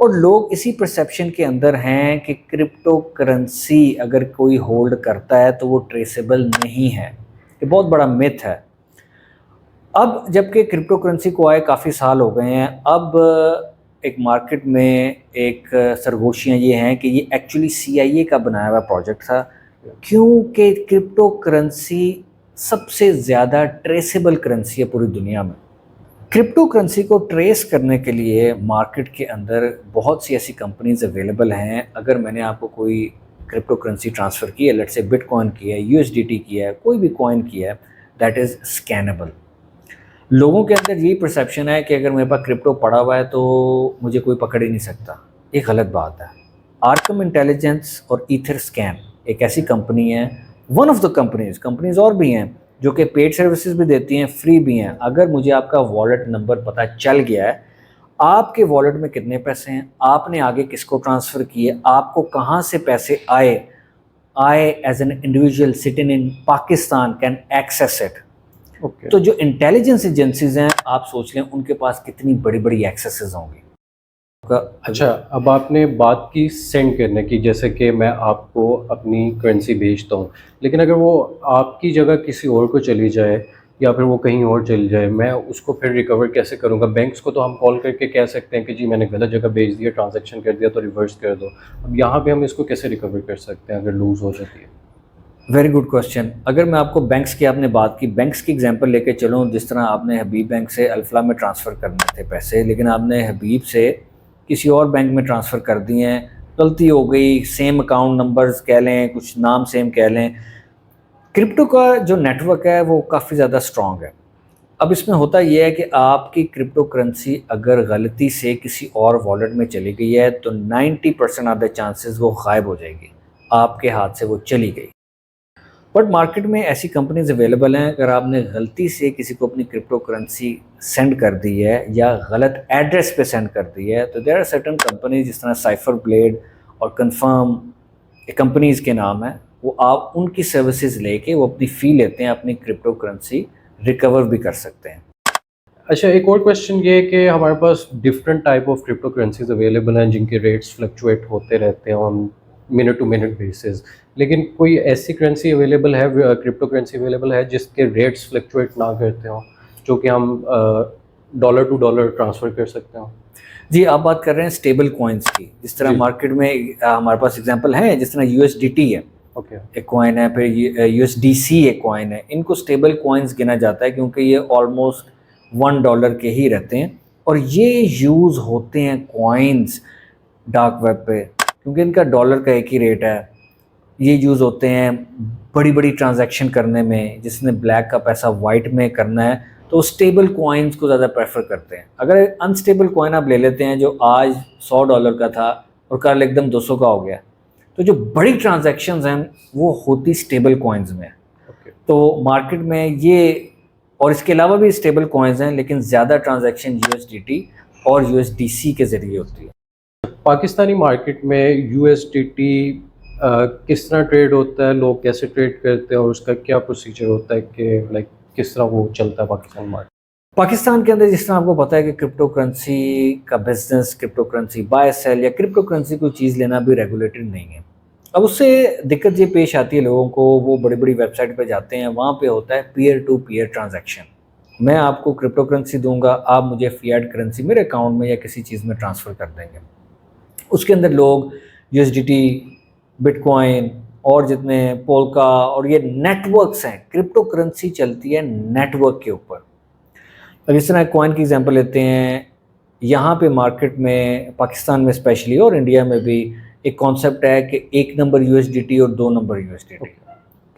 اور لوگ اسی پرسیپشن کے اندر ہیں کہ کرپٹو کرنسی اگر کوئی ہولڈ کرتا ہے تو وہ ٹریسیبل نہیں ہے. یہ بہت بڑا میتھ ہے. اب جب کہ کرپٹو کرنسی کو آئے کافی سال ہو گئے ہیں, اب ایک مارکیٹ میں ایک سرگوشیاں یہ ہیں کہ یہ ایکچولی CIA کا بنایا ہوا پروجیکٹ تھا, کیونکہ کرپٹو کرنسی سب سے زیادہ ٹریسیبل کرنسی ہے پوری دنیا میں. کرپٹو کرنسی کو ٹریس کرنے کے لیے مارکیٹ کے اندر بہت سی ایسی کمپنیز اویلیبل ہیں. اگر میں نے آپ کو کوئی کرپٹو کرنسی ٹرانسفر کی ہے, لیٹ سے بٹ کوائن کی ہے, USDT کی ہے, کوئی بھی کوائن کی ہے, دیٹ از اسکینیبل. لوگوں کے اندر یہی پرسیپشن ہے کہ اگر میرے پاس کرپٹو پڑا ہوا ہے تو مجھے کوئی پکڑ ہی نہیں سکتا. یہ غلط بات ہے. آرکم انٹیلیجنس اور ایتھر اسکین ایک ایسی کمپنی ہے, ون آف دا کمپنیز اور بھی ہیں جو کہ پیڈ سروسز بھی دیتی ہیں, فری بھی ہیں. اگر مجھے آپ کا والٹ نمبر پتہ چل گیا ہے, آپ کے والٹ میں کتنے پیسے ہیں, آپ نے آگے کس کو ٹرانسفر کیے, آپ کو کہاں سے پیسے آئے, as an individual sitting in Pakistan can access it. تو جو انٹیلیجنس ایجنسیز ہیں, آپ سوچ لیں ان کے پاس کتنی بڑی بڑی ایکسیسز ہوں گی. اچھا, اب آپ نے بات کی سینڈ کرنے کی, جیسے کہ میں آپ کو اپنی کرنسی بھیجتا ہوں, لیکن اگر وہ آپ کی جگہ کسی اور کو چلی جائے یا پھر وہ کہیں اور چلی جائے, میں اس کو پھر ریکور کیسے کروں گا؟ بینکس کو تو ہم کال کر کے کہہ سکتے ہیں کہ جی میں نے غلط جگہ بھیج دیا, ٹرانزیکشن کر دیا تو ریورس کر دو. اب یہاں پہ ہم اس کو کیسے ریکور کر سکتے ہیں اگر لوز ہو جاتی ہے؟ Very good question. اگر میں آپ کو بینکس کی, آپ نے بات کی, بینکس کی ایگزامپل لے کے چلوں. جس طرح آپ نے حبیب بینک سے الفلاح میں ٹرانسفر کرنے تھے پیسے, لیکن آپ نے حبیب سے کسی اور بینک میں ٹرانسفر کر دیے ہیں, غلطی ہو گئی, سیم اکاؤنٹ نمبرز کہہ لیں, کچھ نام سیم کہہ لیں. کرپٹو کا جو نیٹ ورک ہے وہ کافی زیادہ اسٹرانگ ہے. اب اس میں ہوتا یہ ہے کہ آپ کی کرپٹو کرنسی اگر غلطی سے کسی اور والٹ میں چلی گئی ہے تو 90% آف دا چانسز وہ غائب ہو جائے گی, آپ کے ہاتھ سے وہ چلی گئی. بٹ مارکیٹ میں ایسی کمپنیز اویلیبل ہیں, اگر آپ نے غلطی سے کسی کو اپنی کرپٹو کرنسی سینڈ کر دی ہے یا غلط ایڈریس پہ سینڈ کر دی ہے, تو دیر آر سرٹن کمپنیز جس طرح سائفر بلیڈ اور کنفرم کمپنیز کے نام ہیں, وہ آپ ان کی سروسز لے کے وہ اپنی فی لیتے ہیں, اپنی کرپٹو کرنسی ریکور بھی کر سکتے ہیں. اچھا, ایک اور کویشچن یہ ہے کہ ہمارے پاس different type of crypto currencies available ہیں جن کے ریٹس فلکچویٹ ہوتے رہتے ہیں on minute to minute basis, لیکن کوئی ایسی کرنسی اویلیبل ہے, کرپٹو کرنسی اویلیبل ہے جس کے ریٹس فلکچویٹ نہ کرتے ہوں, جو کہ ہم ڈالر ٹو ڈالر ٹرانسفر کر سکتے ہوں؟ جی, آپ بات کر رہے ہیں اسٹیبل کوائنس کی. جس طرح مارکیٹ میں ہمارے پاس ایگزامپل ہیں, جس طرح USDT ہے ایک کوائن ہے, پھر USDC ایک کوائن ہے. ان کو اسٹیبل کوائنس گنا جاتا ہے کیونکہ یہ آلموسٹ $1 کے ہی رہتے ہیں, اور یہ یوز ہوتے ہیں کوائنس ڈارک ویب پہ کیونکہ ان کا ڈالر کا ایک ہی ریٹ ہے. یہ یوز ہوتے ہیں بڑی بڑی ٹرانزیکشن کرنے میں. جس نے بلیک کا پیسہ وائٹ میں کرنا ہے تو اسٹیبل کوائنس کو زیادہ پریفر کرتے ہیں. اگر انسٹیبل کوائن آپ لے لیتے ہیں جو آج $100 کا تھا اور کل ایک دم 200 کا ہو گیا, تو جو بڑی ٹرانزیکشنز ہیں وہ ہوتی اسٹیبل کوائنز میں. تو مارکیٹ میں یہ, اور اس کے علاوہ بھی اسٹیبل کوائنز ہیں, لیکن زیادہ ٹرانزیکشن USDT اور USDC کے ذریعے ہوتی ہے. پاکستانی مارکیٹ میں USDT کس طرح ٹریڈ ہوتا ہے, لوگ کیسے ٹریڈ کرتے ہیں, اور اس کا کیا پروسیجر ہوتا ہے کہ لائک کس طرح وہ چلتا ہے پاکستان مارکیٹ؟ پاکستان کے اندر جس طرح آپ کو پتہ ہے کہ کرپٹو کرنسی کا business, crypto currency buy sell یا کرپٹو کرنسی کوئی چیز لینا بھی ریگولیٹڈ نہیں ہے. اب اس سے دقت یہ پیش آتی ہے لوگوں کو, وہ بڑی بڑی ویب سائٹ پہ جاتے ہیں, وہاں پہ ہوتا ہے پیئر ٹو پیئر ٹرانزیکشن. میں آپ کو کرپٹو کرنسی دوں گا, آپ مجھے فیاٹ کرنسی میرے اکاؤنٹ میں یا کسی چیز میں ٹرانسفر کر دیں گے. اس کے اندر لوگ USDT, بٹ کوائن اور جتنے پولکا اور یہ نیٹ ورکس ہیں, کرپٹو کرنسی چلتی ہے نیٹ ورک کے اوپر. اب اس طرح کوائن کی ایگزامپل لیتے ہیں, یہاں پہ مارکیٹ میں پاکستان میں اسپیشلی اور انڈیا میں بھی ایک کانسیپٹ ہے کہ 1 نمبر USDT اور 2 نمبر USDT,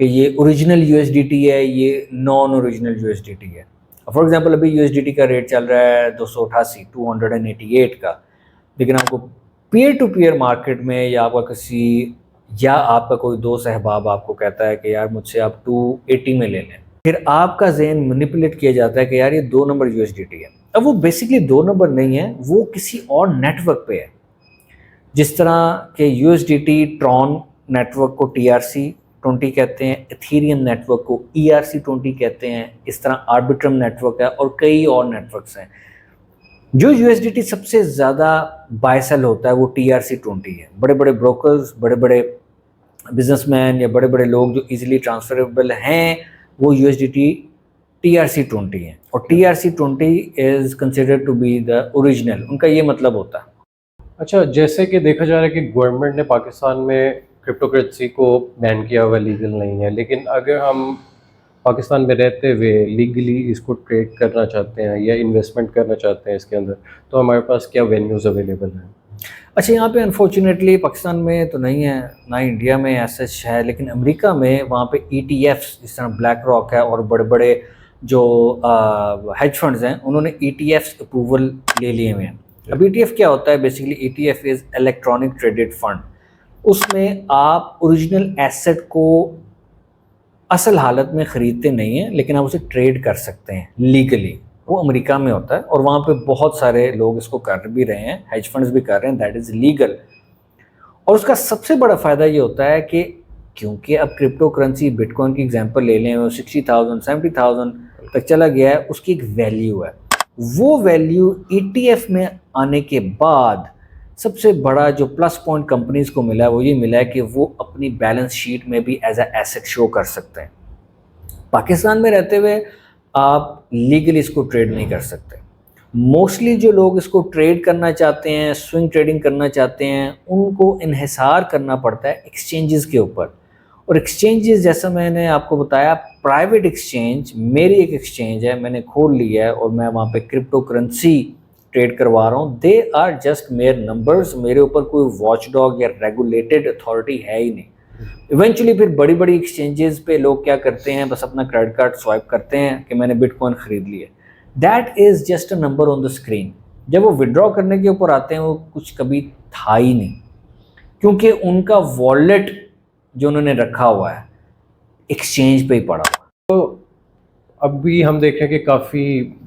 کہ یہ اوریجنل USDT ہے, یہ نان اوریجنل USDT ہے. فار ایگزامپل ابھی USDT کا ریٹ چل رہا ہے 288 کا, لیکن آپ کو پیئر ٹو پیئر مارکیٹ میں یا آپ کا کوئی دوست احباب آپ کو کہتا ہے کہ یار مجھ سے آپ 280 میں لے لیں, پھر آپ کا ذہن مینیپولیٹ کیا جاتا ہے کہ یار یہ 2 نمبر USDT ہے. اب وہ بیسکلی 2 نمبر نہیں ہے, وہ کسی اور نیٹ ورک پہ ہے. جس طرح کہ USDT ٹرون نیٹ ورک کو TRC20 کہتے ہیں, ایتھیریم نیٹ ورک کو ERC20 کہتے ہیں, اس طرح آربٹرم نیٹ ورک ہے اور کئی اور نیٹ ورکس ہیں. جو USDT سب سے زیادہ بائی سیل ہوتا ہے وہ TRC20 ہے. بڑے بڑے بروکرز, بڑے بڑے بزنس مین یا بڑے بڑے لوگ جو ایزیلی ٹرانسفریبل ہیں وہ USDT TRC20 ہیں, اور TRC20 is considered to be the original, ان کا یہ مطلب ہوتا ہے. اچھا, جیسے کہ دیکھا جا رہا ہے کہ گورنمنٹ نے پاکستان میں کرپٹو کرنسی کو بین کیا ہوا لیگل نہیں ہے, لیکن اگر ہم پاکستان میں رہتے ہوئے لیگلی اس کو ٹریڈ کرنا چاہتے ہیں یا انویسٹمنٹ کرنا چاہتے ہیں اس کے اندر, تو ہمارے پاس کیا وینیوز اویلیبل ہیں؟ اچھا, یہاں پہ انفارچونیٹلی پاکستان میں تو نہیں ہے, نہ انڈیا میں ایسا ہے, لیکن امریکہ میں وہاں پہ ETFs جس طرح بلیک راک ہے اور بڑے بڑے جو ہیج فنڈز ہیں انہوں نے ETFs اپروول لے لیے ہوئے ہیں. اب ETF کیا ہوتا ہے؟ بیسیکلی ETF از الیکٹرانک ٹریڈڈ فنڈ. اس میں آپ اوریجنل ایسٹ کو اصل حالت میں خریدتے نہیں ہیں, لیکن آپ اسے ٹریڈ کر سکتے ہیں لیگلی. وہ امریکہ میں ہوتا ہے اور وہاں پہ بہت سارے لوگ اس کو کر بھی رہے ہیں, ہیج فنڈز بھی کر رہے ہیں, دیٹ از لیگل. اور اس کا سب سے بڑا فائدہ یہ ہوتا ہے کہ کیونکہ اب کرپٹو کرنسی, بٹ کوائن کی ایگزامپل لے لیں, وہ 60,000 70,000 تک چلا گیا ہے, اس کی ایک ویلیو ہے. وہ ویلیو ETF میں آنے کے بعد سب سے بڑا جو پلس پوائنٹ کمپنیز کو ملا ہے وہ یہ ملا ہے کہ وہ اپنی بیلنس شیٹ میں بھی ایز اے ایسٹ شو کر سکتے ہیں. پاکستان میں رہتے ہوئے آپ لیگلی اس کو ٹریڈ نہیں کر سکتے. موسٹلی جو لوگ اس کو ٹریڈ کرنا چاہتے ہیں, سوئنگ ٹریڈنگ کرنا چاہتے ہیں, ان کو انحصار کرنا پڑتا ہے ایکسچینجز کے اوپر. اور ایکسچینجز جیسا میں نے آپ کو بتایا, پرائیویٹ ایکسچینج, میری ایک ایکسچینج ہے, میں نے کھول لی ہے اور میں وہاں پہ کرپٹو کرنسی ٹریڈ کروا رہا ہوں. They are just mere numbers, میرے اوپر کوئی واچ ڈاگ یا ریگولیٹڈ اتھارٹی ہے ہی نہیں. ایونچولی پھر بڑی بڑی ایکسچینجز پہ لوگ کیا کرتے ہیں, بس اپنا کریڈٹ کارڈ سوائپ کرتے ہیں کہ میں نے بٹ کوائن خرید لی ہے. That is just a number on the screen. جب وہ ودرا کرنے کے اوپر آتے ہیں وہ کچھ کبھی تھا ہی نہیں, کیونکہ ان کا والیٹ جو انہوں نے رکھا ہوا ہے ایکسچینج پہ ہی پڑا ہوا. تو اب بھی ہم دیکھیں کہ کافی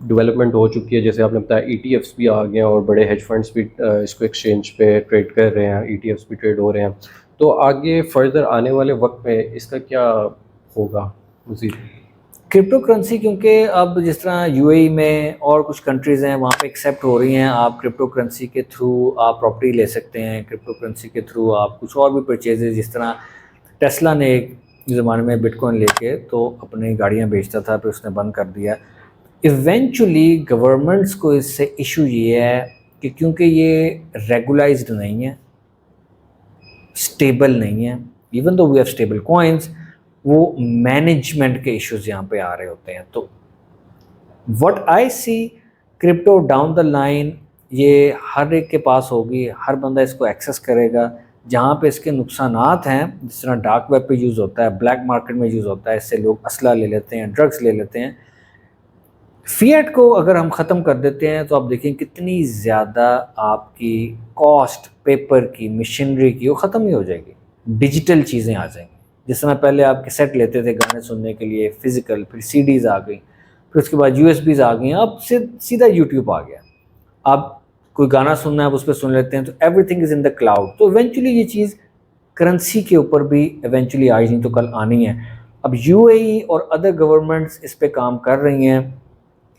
ڈیولپمنٹ ہو چکی ہے, جیسے آپ نے بتایا ETFs بھی آ گئے ہیں اور بڑے ہیج فنڈس بھی اس کو ایکسچینج پہ ٹریڈ کر رہے ہیں, ETFs بھی ٹریڈ ہو رہے ہیں. تو آگے فردر آنے والے وقت میں اس کا کیا ہوگا مزید؟ کرپٹو کرنسی کیونکہ اب جس طرح UAE میں اور کچھ کنٹریز ہیں وہاں پہ ایکسیپٹ ہو رہی ہیں, آپ کرپٹو کرنسی کے تھرو آپ پراپرٹی لے سکتے ہیں, کرپٹو کرنسی کے تھرو آپ کچھ اور بھی پرچیزز, جس طرح ٹیسلا نے ایک زمانے میں بٹ کوائن لے کے تو اپنی گاڑیاں بیچتا تھا, پھر اس نے بند کر دیا. ایونچولی گورنمنٹس کو اس سے ایشو یہ ہے کہ کیونکہ یہ ریگولائزڈ نہیں ہے, اسٹیبل نہیں ہے, even though we have stable coins, وہ مینجمنٹ کے ایشوز یہاں پہ آ رہے ہوتے ہیں. تو what I see crypto down the line یہ ہر ایک کے پاس ہوگی, ہر بندہ اس کو ایکسیس کرے گا. جہاں پہ اس کے نقصانات ہیں, جس طرح ڈارک ویب پہ یوز ہوتا ہے, بلیک مارکیٹ میں یوز ہوتا ہے, اس سے لوگ اسلحہ لے لیتے ہیں, ڈرگس لے لیتے ہیں. فیٹ کو اگر ہم ختم کر دیتے ہیں تو آپ دیکھیں کتنی زیادہ آپ کی کاسٹ پیپر کی, مشینری کی, وہ ختم ہی ہو جائے گی. ڈیجیٹل چیزیں آ جائیں گی. جس طرح پہلے آپ کیسٹ لیتے تھے گانے سننے کے لیے فزیکل, پھر CDs آ گئی, پھر اس کے بعد USBs آ گئی, اب سیدھا YouTube آ گیا. آپ کوئی گانا سننا ہے آپ اس پہ سن لیتے ہیں, تو every thing is in the cloud. تو ایونچولی یہ چیز کرنسی کے اوپر بھی ایونچولی آج نہیں تو کل آنی ہے. اب UAE اور ادر گورنمنٹس اس پہ کام کر رہی ہیں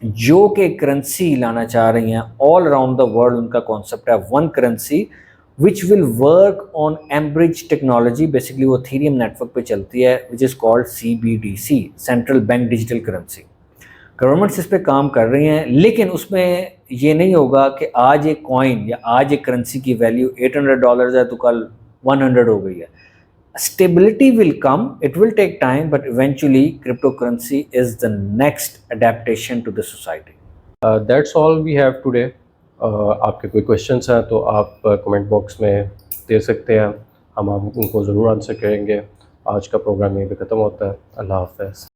جو کہ کرنسی لانا چاہ رہی ہیں آل اراؤنڈ دا ورلڈ. ان کا کانسیپٹ ہے one currency which will work on Ambridge technology. Basically وہ ایتھیریم نیٹ ورک پہ چلتی ہے, which is called CBDC, central bank digital currency. Governments اس پہ کام کر رہی ہیں, لیکن اس میں یہ نہیں ہوگا کہ آج ایک کوائن یا آج ایک کرنسی کی ویلیو $800 ہے تو کل 100 ہو گئی ہے. Stability will come, it will take time, but eventually cryptocurrency is the next adaptation to the society. That's all we have today. آپ کے کوئی کویشچنس ہیں تو آپ کمنٹ باکس میں دے سکتے ہیں, ہم ان کو ضرور آنسر کریں گے. آج کا پروگرام یہیں پہ ختم ہوتا ہے. اللہ حافظ.